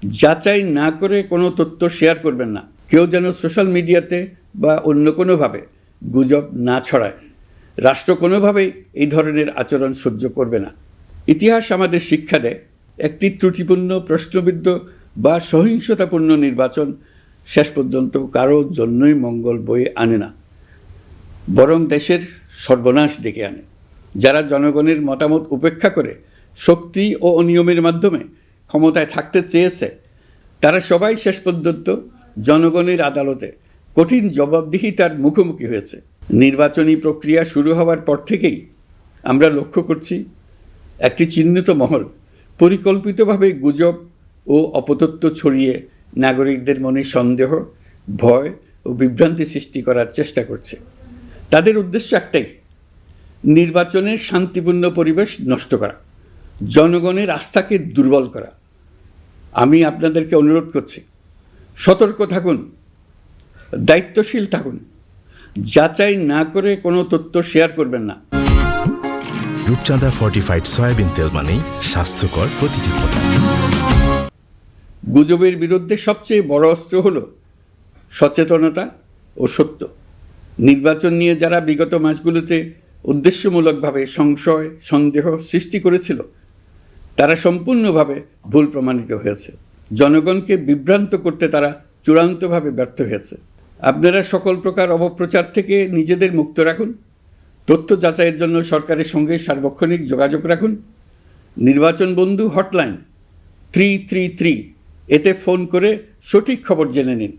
যাচাই না করে কোনো তথ্য শেয়ার করবেন না। কেউ যেন সোশ্যাল মিডিয়াতে বা অন্য কোনোভাবে গুজব না ছড়ায়। রাষ্ট্র কোনোভাবেই এই ধরনের আচরণ সহ্য করবে না। ইতিহাস আমাদের শিক্ষা দেয়, একটি ত্রুটিপূর্ণ, প্রশ্নবিদ্ধ বা সহিংসতাপূর্ণ নির্বাচন শেষ পর্যন্ত কারো জন্যই মঙ্গল বয়ে আনে না, বরং দেশের সর্বনাশ ডেকে আনে। যারা জনগণের মতামত উপেক্ষা করে শক্তি ও অনিয়মের মাধ্যমে ক্ষমতায় থাকতে চেয়েছে, তারা সবাই শেষ পর্যন্ত জনগণের আদালতে কঠিন জবাবদিহিতার মুখোমুখি হয়েছে। নির্বাচনী প্রক্রিয়া শুরু হওয়ার পর থেকেই আমরা লক্ষ্য করছি, একটি চিহ্নিত মহল পরিকল্পিতভাবে গুজব ও অপতথ্য ছড়িয়ে নাগরিকদের মনে সন্দেহ, ভয় ও বিভ্রান্তি সৃষ্টি করার চেষ্টা করছে। তাদের উদ্দেশ্য একটাই, নির্বাচনের শান্তিপূর্ণ পরিবেশ নষ্ট করা, জনগণের আস্থাকে দুর্বল করা। আমি আপনাদেরকে অনুরোধ করছি, সতর্ক থাকুন, দায়িত্বশীল থাকুন, যাচাই না করে কোনো তথ্য শেয়ার করবেন না। রূপচাঁদা ফর্টিফাইড সয়াবিন তেল মানেই স্বাস্থ্যকর প্রতিটি ফোঁটা। গুজবের বিরুদ্ধে সবচেয়ে বড় অস্ত্র হলো সচেতনতা ও সত্য। নির্বাচন নিয়ে যারা বিগত মাসগুলোতে উদ্দেশ্যমূলকভাবে সংশয়, সন্দেহ সৃষ্টি করেছিল, তারা সম্পূর্ণভাবে ভুল প্রমাণিত হয়েছে। জনগণকে বিভ্রান্ত করতে তারা চূড়ান্তভাবে ব্যর্থ হয়েছে। আপনারা সকল প্রকার অপপ্রচার থেকে নিজেদের মুক্ত রাখুন। তথ্য যাচাইয়ের জন্য সরকারের সঙ্গে সার্বক্ষণিক যোগাযোগ রাখুন। নির্বাচন বন্ধু হটলাইন 333 এতে ফোন করে সঠিক খবর জেনে নিন।